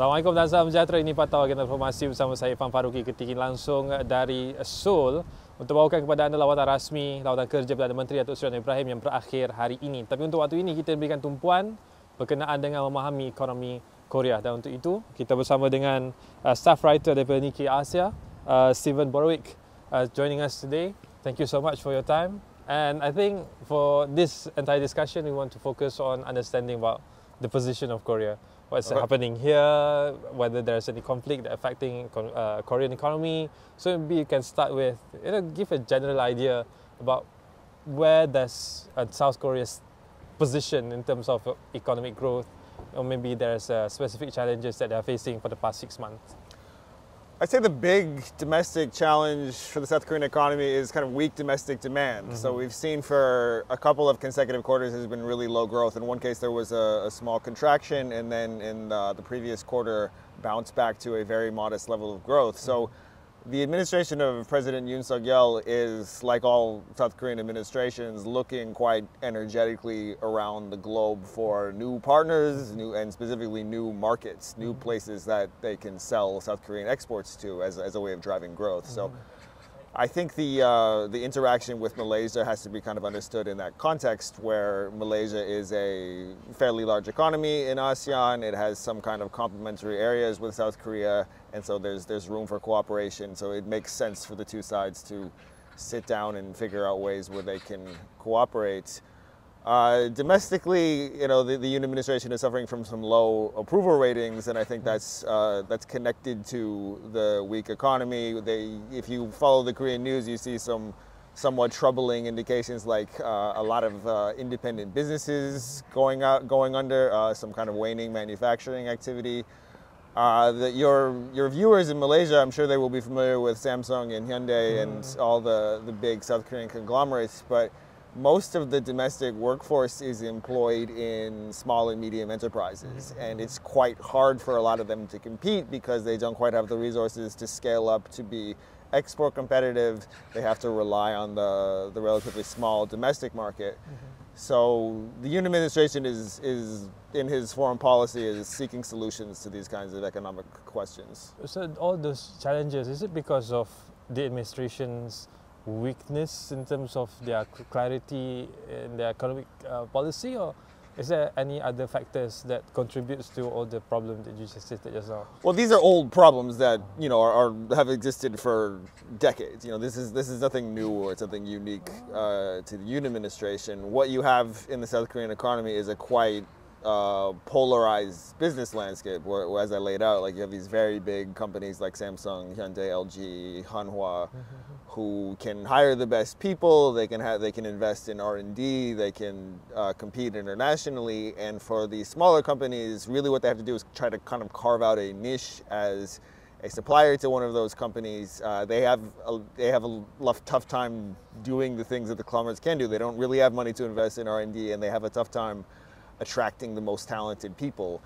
Assalamualaikum dan salam sejahtera. Ini Pantau Agenda Informasi bersama saya Irfan Faruqi, ketikin langsung dari Seoul untuk bawakan kepada anda lawatan rasmi, lawatan kerja Perdana Menteri Datuk Seri Anwar Ibrahim yang berakhir hari ini. Tapi untuk waktu ini kita berikan tumpuan berkenaan dengan memahami ekonomi Korea, dan untuk itu kita bersama dengan staff writer daripada Nikkei Asia, Stephen Borwick, joining us today. Thank you so much for your time. And I think for this entire discussion we want to focus on understanding about the position of Korea. What's happening here, whether there's any conflict affecting Korean economy. So maybe you can start with, give a general idea about where does South Korea's position in terms of economic growth, or maybe there's specific challenges that they're facing for the past 6 months. I'd say the big domestic challenge for the South Korean economy is kind of weak domestic demand. So we've seen for a couple of consecutive quarters there's been really low growth. In one case there was a small contraction, and then in the previous quarter bounced back to a very modest level of growth. So the administration of President Yoon Suk-yeol is, like all South Korean administrations, looking quite energetically around the globe for new partners, and specifically new markets, new places that they can sell South Korean exports to as a way of driving growth. So I think the interaction with Malaysia has to be kind of understood in that context, where Malaysia is a fairly large economy in ASEAN. It has some kind of complementary areas with South Korea, and so there's room for cooperation. So it makes sense for the two sides to sit down and figure out ways where they can cooperate. Domestically, the Yoon administration is suffering from some low approval ratings, and I think that's connected to the weak economy. If you follow the Korean news, you see some somewhat troubling indications, like a lot of independent businesses going under, some kind of waning manufacturing activity. Your viewers in Malaysia, I'm sure they will be familiar with Samsung and Hyundai and all the big South Korean conglomerates, but most of the domestic workforce is employed in small and medium enterprises, and it's quite hard for a lot of them to compete because they don't quite have the resources to scale up to be export competitive. They have to rely on the relatively small domestic market. So the Yoon administration is in his foreign policy is seeking solutions to these kinds of economic questions. So all those challenges, is it because of the administration's weakness in terms of their clarity in their economic policy, or is there any other factors that contributes to all the problems that you just stated just now? Well, these are old problems that have existed for decades. This is nothing new or something unique to the Yoon administration. What you have in the South Korean economy is a quite polarized business landscape, where, as I laid out, like you have these very big companies like Samsung, Hyundai, LG, Hanwha, who can hire the best people. They can invest in R&D. They can compete internationally. And for the smaller companies, really what they have to do is try to kind of carve out a niche as a supplier to one of those companies. They have a tough time doing the things that the conglomerates can do. They don't really have money to invest in R&D, and they have a tough time attracting the most talented people.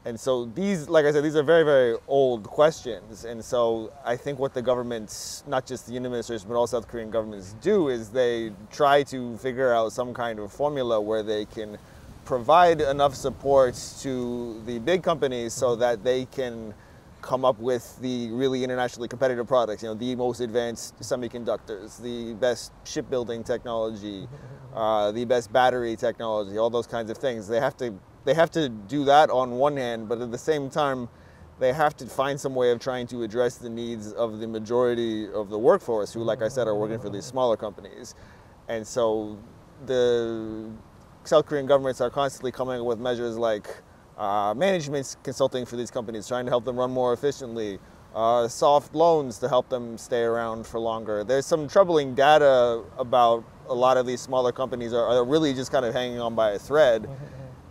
And so these, like I said, these are very, very old questions. And so I think what the governments, not just the Yoon administration, but all South Korean governments do, is they try to figure out some kind of formula where they can provide enough support to the big companies so that they can come up with the really internationally competitive products, the most advanced semiconductors, the best shipbuilding technology, the best battery technology, all those kinds of things. They have to do that on one hand, but at the same time, they have to find some way of trying to address the needs of the majority of the workforce, who, like I said, are working for these smaller companies. And so the South Korean governments are constantly coming up with measures like management consulting for these companies, trying to help them run more efficiently, soft loans to help them stay around for longer. There's some troubling data about a lot of these smaller companies are really just kind of hanging on by a thread,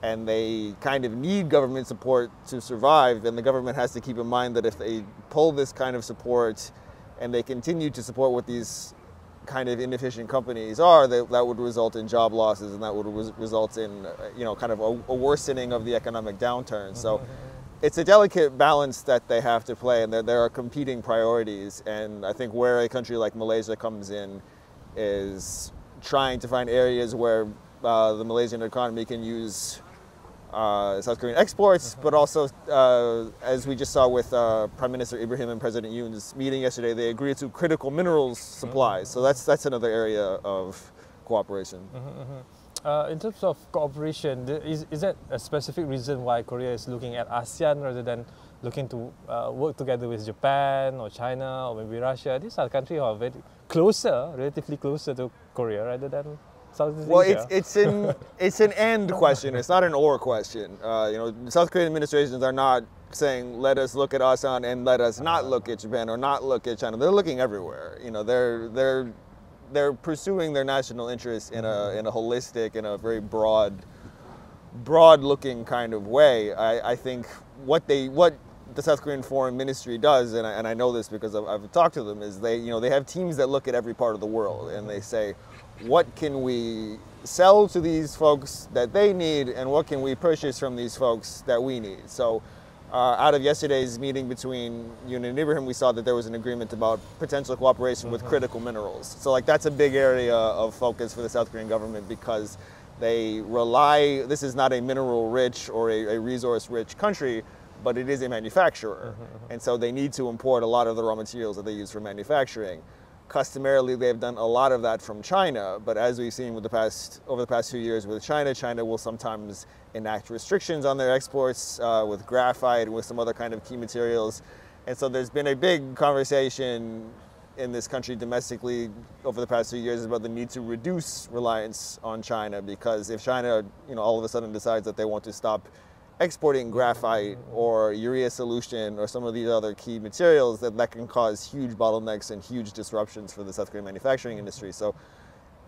and they kind of need government support to survive. And the government has to keep in mind that if they pull this kind of support and they continue to support what these kind of inefficient companies are, that would result in job losses, and that would result in kind of a worsening of the economic downturn. So it's a delicate balance that they have to play, and there are competing priorities. And I think where a country like Malaysia comes in is trying to find areas where the Malaysian economy can use South Korean exports, but also, as we just saw with Prime Minister Ibrahim and President Yoon's meeting yesterday, they agreed to critical minerals supplies. So that's another area of cooperation. In terms of cooperation, is that a specific reason why Korea is looking at ASEAN rather than looking to work together with Japan or China or maybe Russia? These are countries who are very closer, relatively closer to Korea rather than Southeast Asia. It's an and question. It's not an or question. South Korean administrations are not saying let us look at ASEAN and let us not look at Japan or not look at China. They're looking everywhere. They're pursuing their national interests in a holistic, in a very broad-looking kind of way. I think what the South Korean Foreign Ministry does, and I know this because I've talked to them, is they have teams that look at every part of the world and they say, what can we sell to these folks that they need, and what can we purchase from these folks that we need? So out of yesterday's meeting between Yoon and Ibrahim, we saw that there was an agreement about potential cooperation with critical minerals. So that's a big area of focus for the South Korean government, because this is not a mineral-rich or a resource-rich country, but it is a manufacturer. And so they need to import a lot of the raw materials that they use for manufacturing. Customarily, they've done a lot of that from China, but as we've seen over the past few years with China will sometimes enact restrictions on their exports with graphite and with some other kind of key materials. And so there's been a big conversation in this country domestically over the past few years about the need to reduce reliance on China, because if China, all of a sudden decides that they want to stop exporting graphite or urea solution or some of these other key materials, that can cause huge bottlenecks and huge disruptions for the South Korean manufacturing industry. So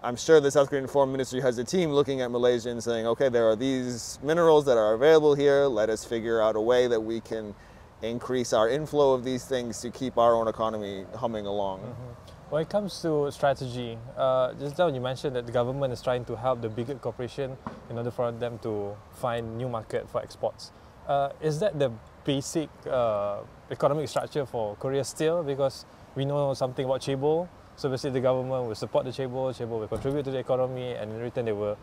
I'm sure the South Korean Foreign Ministry has a team looking at Malaysia and saying, okay, there are these minerals that are available here. Let us figure out a way that we can increase our inflow of these things to keep our own economy humming along. When it comes to strategy, just now you mentioned that the government is trying to help the bigger corporation in order for them to find new market for exports. Is that the basic economic structure for Korea still? Because we know something about chaebol, so basically the government will support the chaebol will contribute to the economy, and in return they will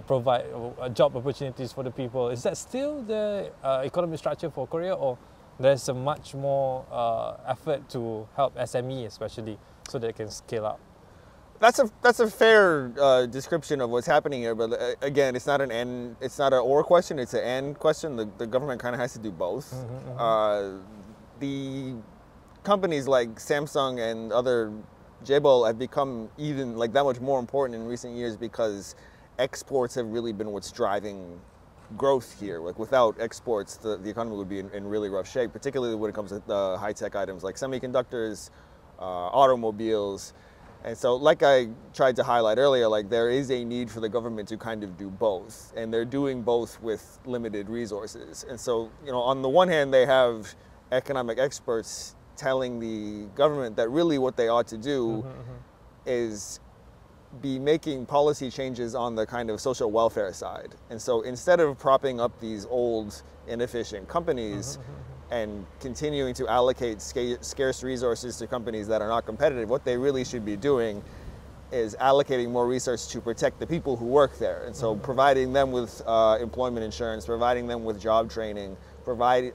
provide job opportunities for the people. Is that still the economic structure for Korea, or there's a much more effort to help SME especially, so they can scale up? That's a fair description of what's happening here, but again, it's not an or question, it's an and question. The government kind of has to do both. The companies like Samsung and other chaebol have become even that much more important in recent years, because exports have really been what's driving growth here. Without exports, the economy would be in really rough shape, particularly when it comes to high-tech items like semiconductors, automobiles. And so, like I tried to highlight earlier, there is a need for the government to kind of do both, and they're doing both with limited resources. And so, on the one hand, they have economic experts telling the government that really what they ought to do is be making policy changes on the kind of social welfare side. And so instead of propping up these old, inefficient companies and continuing to allocate scarce resources to companies that are not competitive, what they really should be doing is allocating more resources to protect the people who work there. And so providing them with employment insurance, providing them with job training,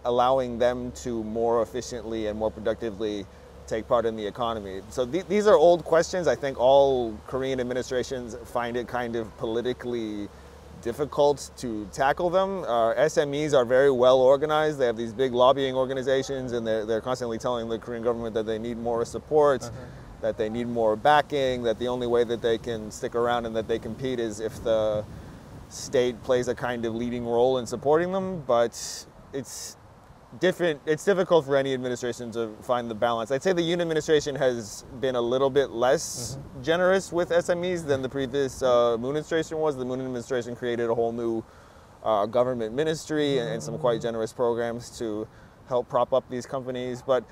allowing them to more efficiently and more productively take part in the economy. So these are old questions. I think all Korean administrations find it kind of politically difficult to tackle them. SMEs are very well organized. They have these big lobbying organizations, and they're constantly telling the Korean government that they need more support, that they need more backing, that the only way that they can stick around and that they compete is if the state plays a kind of leading role in supporting them. But it's difficult for any administration to find the balance. I'd say the Yoon administration has been a little bit less generous with SMEs than the previous Moon administration was. The Moon administration created a whole new government ministry and some quite generous programs to help prop up these companies. But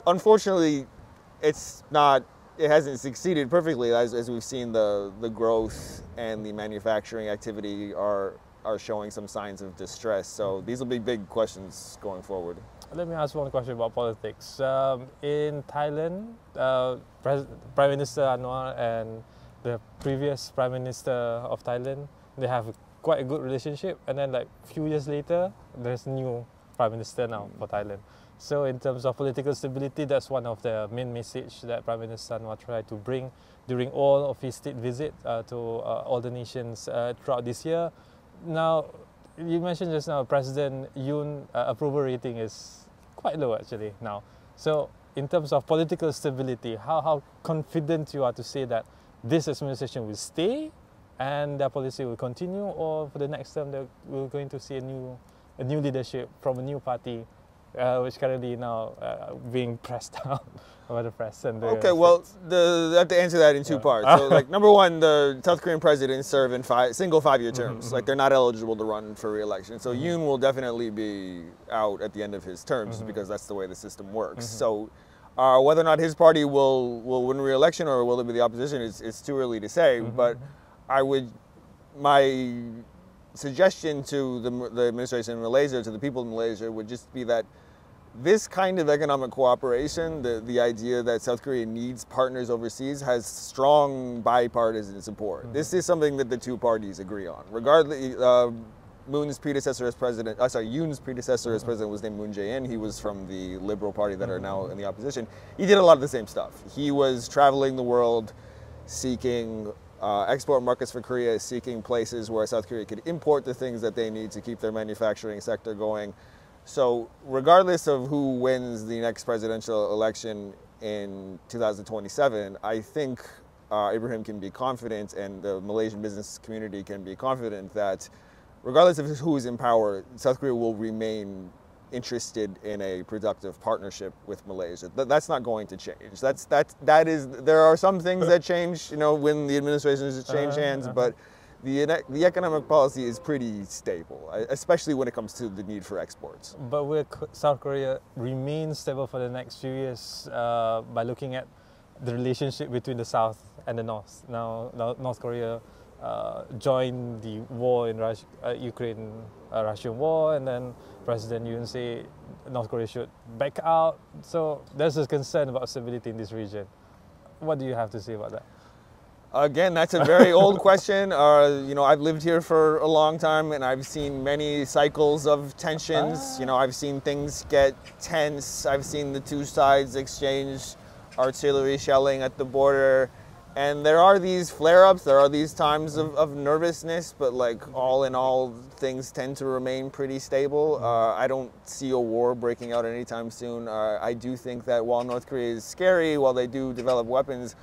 unfortunately, it hasn't succeeded perfectly, as we've seen the growth and the manufacturing activity are showing some signs of distress. So these will be big questions going forward. Let me ask one question about politics. In Thailand, Prime Minister Anwar and the previous Prime Minister of Thailand, they have quite a good relationship, and then like few years later, there's new prime minister now for Thailand. So in terms of political stability, that's one of the main message that Prime Minister Anwar tried to bring during all of his state visit to all the nations throughout this year. Now, you mentioned just now President Yoon approval rating is quite low actually now. So in terms of political stability, how confident you are to say that this administration will stay and their policy will continue, or for the next term we're going to see a new leadership from a new party, which currently now being pressed down by the press and the Okay, well, I have to answer that in two parts. So, like, number one, the South Korean presidents serve in single 5-year terms. Like, they're not eligible to run for re-election. So Yoon will definitely be out at the end of his terms because that's the way the system works. So whether or not his party will win re-election or will it be the opposition, it's too early to say. But my suggestion to the administration in Malaysia, to the people in Malaysia, would just be that this kind of economic cooperation, the idea that South Korea needs partners overseas, has strong bipartisan support. This is something that the two parties agree on. Regardless, Yoon's predecessor as president was named Moon Jae-in. He was from the Liberal Party that are now in the opposition. He did a lot of the same stuff. He was traveling the world seeking export markets for Korea, seeking places where South Korea could import the things that they need to keep their manufacturing sector going. So regardless of who wins the next presidential election in 2027, I think Ibrahim can be confident, and the Malaysian business community can be confident, that regardless of who is in power, South Korea will remain interested in a productive partnership with Malaysia. That's not going to change. There are some things that change, when the administrations change hands, but the economic policy is pretty stable, especially when it comes to the need for exports. But will South Korea remain stable for the next few years by looking at the relationship between the South and the North? Now North Korea joined the war in Ukraine-Russian war, and then President Yoon say North Korea should back out. So there's a concern about stability in this region. What do you have to say about that? Again, that's a very old question. I've lived here for a long time, and I've seen many cycles of tensions. I've seen things get tense. I've seen the two sides exchange artillery shelling at the border. And there are these flare-ups, there are these times of nervousness, but like all in all, things tend to remain pretty stable. I don't see a war breaking out anytime soon. I do think that while North Korea is scary, while they do develop weapons,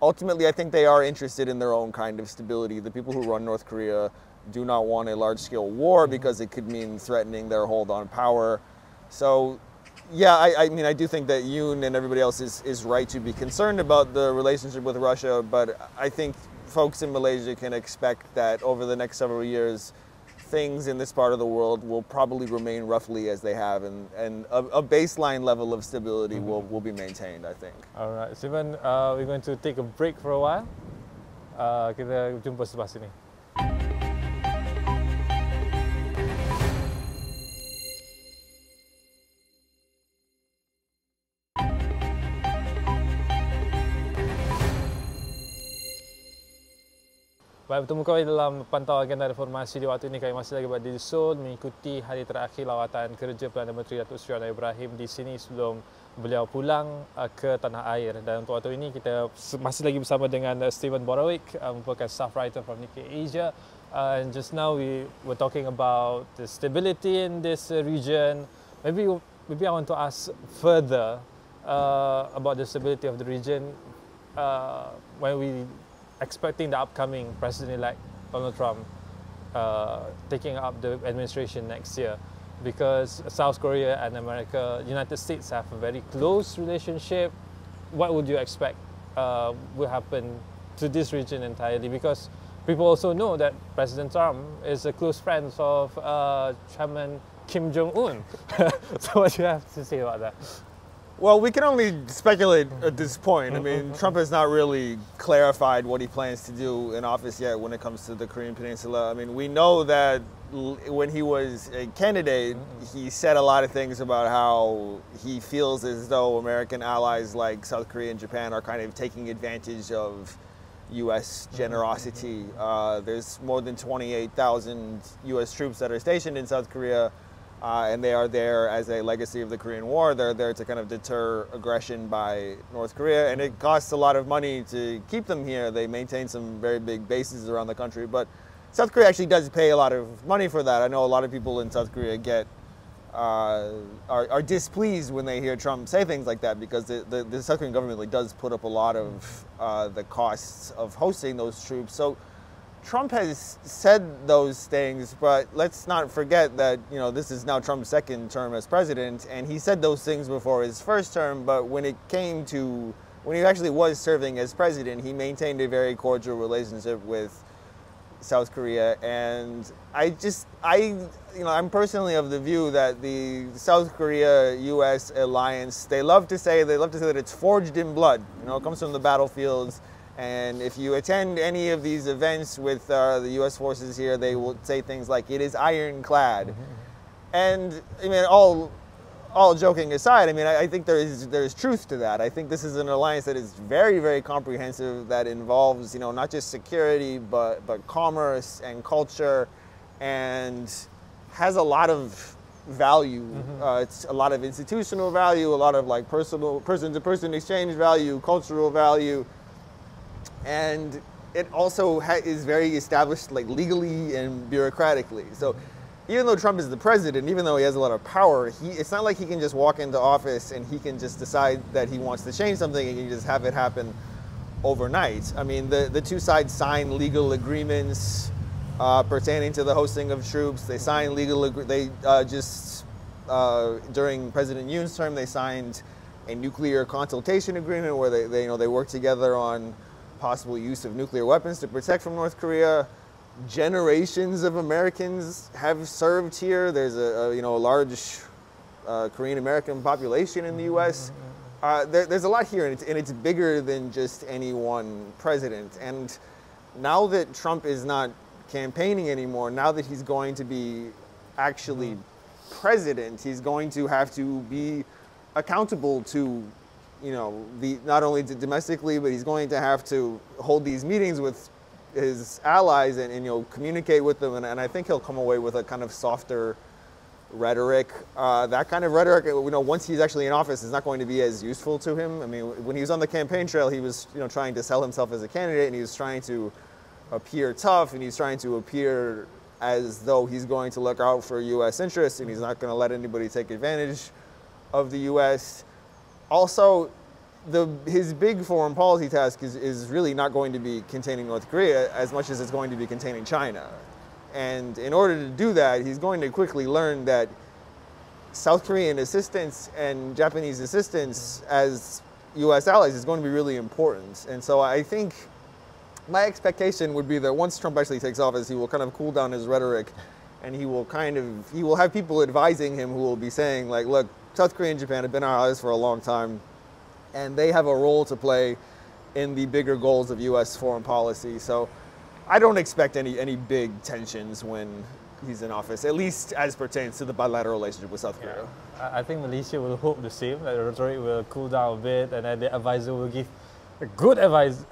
ultimately I think they are interested in their own kind of stability. The people who run North Korea do not want a large-scale war because it could mean threatening their hold on power. So yeah, I do think that Yoon and everybody else is right to be concerned about the relationship with Russia, but I think folks in Malaysia can expect that over the next several years, things in this part of the world will probably remain roughly as they have, and a baseline level of stability will be maintained, I think. All right, Stephen, we're going to take a break for a while. Kita jumpa sebelah sini. Baik, bertemu kembali dalam pantau agenda reformasi di waktu ini. Kami masih lagi berada di Seoul mengikuti hari terakhir lawatan kerja Perdana Menteri Datuk Seri Anwar Ibrahim di sini sebelum beliau pulang ke tanah air. Dan untuk waktu ini kita masih lagi bersama dengan Stephen Borowik, merupakan staff writer from Nikkei Asia. And just now we were talking about the stability in this region. Maybe I want to ask further about the stability of the region when we expecting the upcoming President-elect Donald Trump taking up the administration next year, because South Korea and United States have a very close relationship. What would you expect will happen to this region entirely? Because people also know that President Trump is a close friend of Chairman Kim Jong-un. So what do you have to say about that? Well, we can only speculate at this point. I mean, Trump has not really clarified what he plans to do in office yet when it comes to the Korean Peninsula. I mean, we know that when he was a candidate, he said a lot of things about how he feels as though American allies like South Korea and Japan are kind of taking advantage of U.S. generosity. There's more than 28,000 U.S. troops that are stationed in South Korea, and they are there as a legacy of the Korean War. They're there to kind of deter aggression by North Korea, and it costs a lot of money to keep them here. They maintain some very big bases around the country, but South Korea actually does pay a lot of money for that. I know a lot of people in South Korea are displeased when they hear Trump say things like that, because the South Korean government really does put up a lot of the costs of hosting those troops. So Trump has said those things, but let's not forget that, you know, this is now Trump's second term as president, and he said those things before his first term, but when it came to, when he actually was serving as president, he maintained a very cordial relationship with South Korea. And I'm personally of the view that the South Korea-U.S. alliance, they love to say that it's forged in blood. You know, it comes from the battlefields. And if you attend any of these events with the U.S. forces here, they will say things like, it is ironclad. Mm-hmm. And I mean, all joking aside, I mean, I think there is truth to that. I think this is an alliance that is very, very comprehensive, that involves, you know, not just security, but commerce and culture, and has a lot of value. Mm-hmm. It's a lot of institutional value, a lot of like person-to-person exchange value, cultural value, and it also is very established, like legally and bureaucratically. So even though Trump is the president, even though he has a lot of power, it's not like he can just walk into office and he can just decide that he wants to change something and he can just have it happen overnight. I mean, the two sides signed legal agreements pertaining to the hosting of troops. They signed during President Yoon's term, they signed a nuclear consultation agreement where they work together on possible use of nuclear weapons to protect from North Korea. Generations of Americans have served here. There's a large Korean American population in the U.S. There's a lot here, and it's bigger than just any one president. And now that Trump is not campaigning anymore, now that he's going to be actually president, he's going to have to be accountable to, you know, not only domestically, but he's going to have to hold these meetings with his allies and you know, communicate with them, and I think he'll come away with a kind of softer rhetoric. That kind of rhetoric, you know, once he's actually in office, is not going to be as useful to him. I mean, when he was on the campaign trail, he was, you know, trying to sell himself as a candidate, and he was trying to appear tough, and he's trying to appear as though he's going to look out for U.S. interests, and he's not going to let anybody take advantage of the U.S. Also, his big foreign policy task is really not going to be containing North Korea as much as it's going to be containing China. And in order to do that, he's going to quickly learn that South Korean assistance and Japanese assistance as U.S. allies is going to be really important. And so I think my expectation would be that once Trump actually takes office, he will kind of cool down his rhetoric, and he will have people advising him who will be saying, like, look, South Korea and Japan have been our allies for a long time, and they have a role to play in the bigger goals of U.S. foreign policy. So I don't expect any big tensions when he's in office, at least as pertains to the bilateral relationship with South Korea. Yeah. I think Malaysia will hope the same, that the rhetoric will cool down a bit, and then the advisor will give good advice,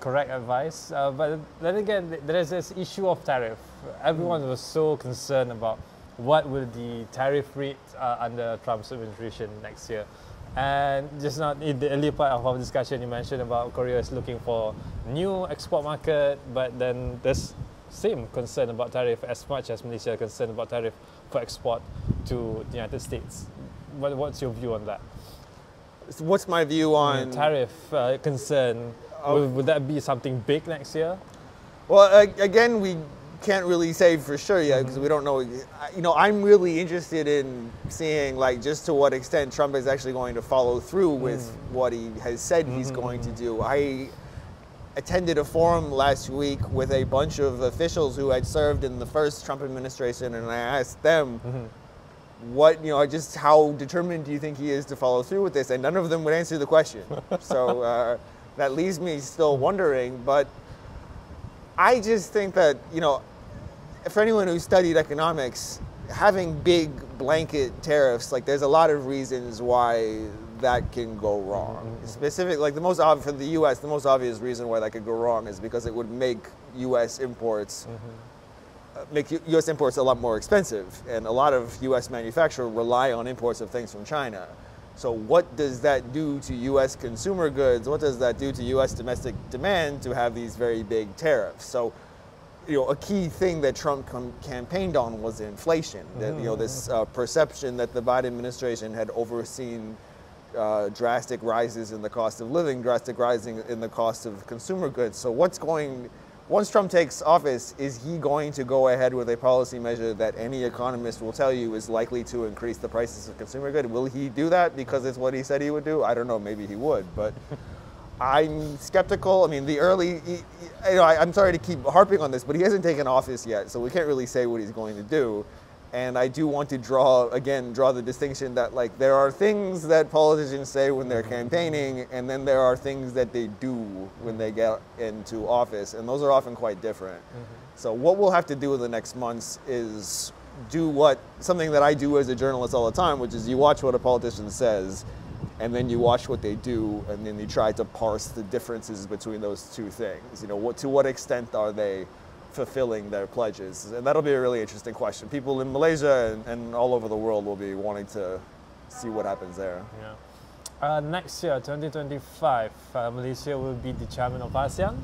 correct advice. But then again, there is this issue of tariff. Everyone was so concerned about what will the tariff rate under Trump's administration next year. And just not in the earlier part of our discussion, you mentioned about Korea is looking for new export market, but then there's same concern about tariff as much as Malaysia is concerned about tariff for export to the United States. What's your view on that? What's my view on tariff concern? Would that be something big next year? Well, again, we can't really say for sure yet because we don't know. You know, I'm really interested in seeing, like, just to what extent Trump is actually going to follow through with what he has said he's going to do. I attended a forum last week with a bunch of officials who had served in the first Trump administration, and I asked them what, you know, just how determined do you think he is to follow through with this, and none of them would answer the question. So that leaves me still wondering, but I just think that, you know, for anyone who studied economics, having big blanket tariffs, like, there's a lot of reasons why that can go wrong. Specific, like the most obvious for the U.S., the most obvious reason why that could go wrong is because it would make U.S. imports make U.S. imports a lot more expensive, and a lot of U.S. manufacturers rely on imports of things from China. So what does that do to U.S. consumer goods? What does that do to U.S. domestic demand to have these very big tariffs? So, a key thing that Trump campaigned on was inflation. That, this perception that the Biden administration had overseen drastic rises in the cost of living, drastic rising in the cost of consumer goods. So once Trump takes office, is he going to go ahead with a policy measure that any economist will tell you is likely to increase the prices of consumer goods? Will he do that because it's what he said he would do? I don't know, maybe he would, but I'm skeptical. I mean, I'm sorry to keep harping on this, but he hasn't taken office yet, so we can't really say what he's going to do. And I do want to draw the distinction that, like, there are things that politicians say when they're campaigning, and then there are things that they do when they get into office, and those are often quite different. So what we'll have to do in the next months is do something that I do as a journalist all the time, which is you watch what a politician says, and then you watch what they do, and then you try to parse the differences between those two things. To what extent are they fulfilling their pledges? And that'll be a really interesting question. People in Malaysia and all over the world will be wanting to see what happens there. Next year, 2025, Malaysia will be the chairman of ASEAN.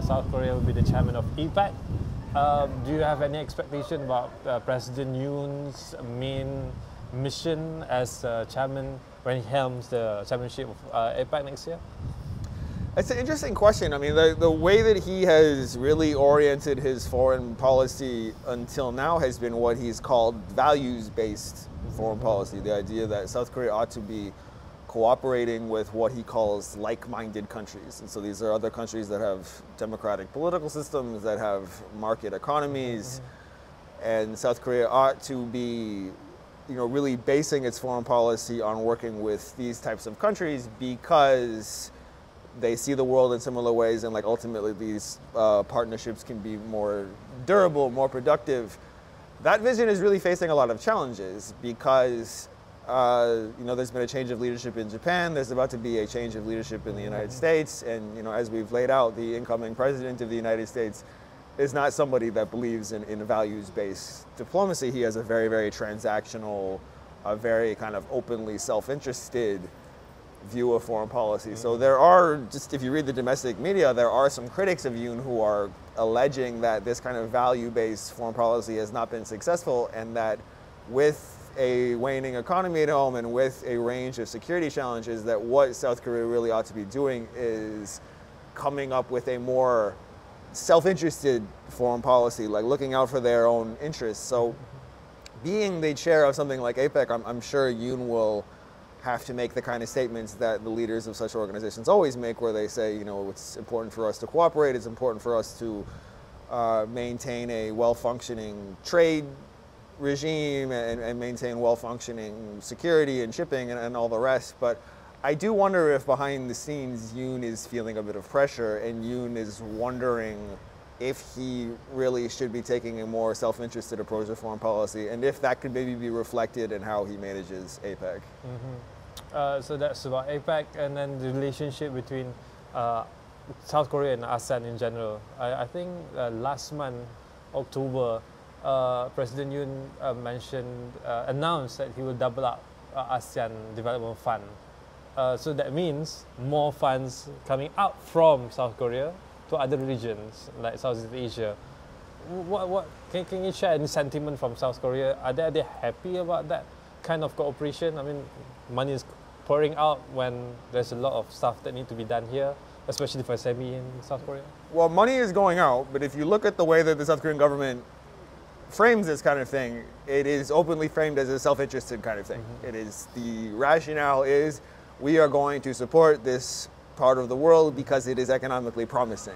South Korea will be the chairman of APEC. Do you have any expectation about President Yoon's main mission as chairman when he helms the chairmanship of APEC next year? It's an interesting question. I mean, the way that he has really oriented his foreign policy until now has been what he's called values-based foreign policy. The idea that South Korea ought to be cooperating with what he calls like-minded countries. And so these are other countries that have democratic political systems, that have market economies. And South Korea ought to be, really basing its foreign policy on working with these types of countries because they see the world in similar ways, and ultimately these partnerships can be more durable, more productive. That vision is really facing a lot of challenges because there's been a change of leadership in Japan. There's about to be a change of leadership in the United States, and as we've laid out, the incoming president of the United States is not somebody that believes in values-based diplomacy. He has a very, very transactional, a very kind of openly self-interested view of foreign policy. So there are, just if you read the domestic media, there are some critics of Yoon who are alleging that this kind of value-based foreign policy has not been successful, and that with a waning economy at home and with a range of security challenges, that what South Korea really ought to be doing is coming up with a more self-interested foreign policy, like looking out for their own interests. So being the chair of something like APEC, I'm sure Yoon will have to make the kind of statements that the leaders of such organizations always make, where they say, it's important for us to cooperate, it's important for us to maintain a well-functioning trade regime and maintain well-functioning security and shipping and all the rest. But I do wonder if behind the scenes Yoon is feeling a bit of pressure, and Yoon is wondering if he really should be taking a more self-interested approach to foreign policy, and if that could maybe be reflected in how he manages APEC. So that's about APEC, and then the relationship between South Korea and ASEAN in general. I think last month, October, President Yoon announced that he will double up ASEAN Development Fund. So that means more funds coming out from South Korea to other regions like Southeast Asia. What can you share any sentiment from South Korea? Are they happy about that kind of cooperation? I mean, money is pouring out when there's a lot of stuff that need to be done here, especially for SME in South Korea. Well, money is going out, but if you look at the way that the South Korean government frames this kind of thing, it is openly framed as a self-interested kind of thing. It is, the rationale is, we are going to support this part of the world because it is economically promising.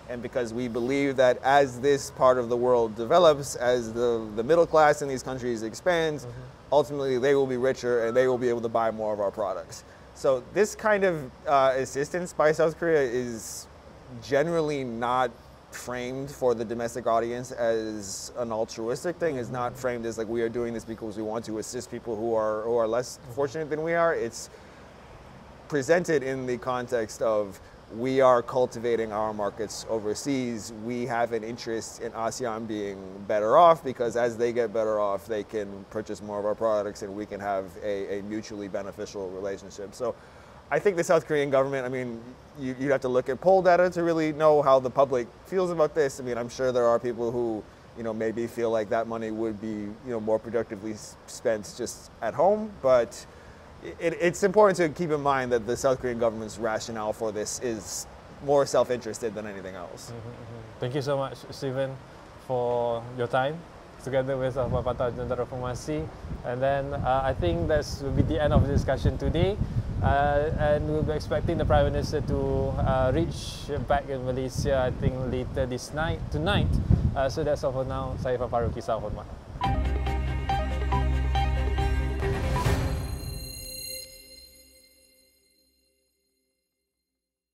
And because we believe that as this part of the world develops, as the middle class in these countries expands, ultimately they will be richer and they will be able to buy more of our products. So this kind of assistance by South Korea is generally not framed for the domestic audience as an altruistic thing. It's not framed as like we are doing this because we want to assist people who are less fortunate than we are. It's presented in the context of we are cultivating our markets overseas. We have an interest in ASEAN being better off because as they get better off, they can purchase more of our products and we can have a mutually beneficial relationship. So I think the South Korean government, I mean, you have to look at poll data to really know how the public feels about this. I mean, I'm sure there are people who, maybe feel like that money would be, more productively spent just at home, but it's important to keep in mind that the South Korean government's rationale for this is more self-interested than anything else. Thank you so much, Stephen, for your time together with Pakatan Jentera Reformasi. And then I think that will be the end of the discussion today. And we'll be expecting the Prime Minister to reach back in Malaysia, I think later tonight. So that's all for now. Saya Irfan Faruqi, salam hormat.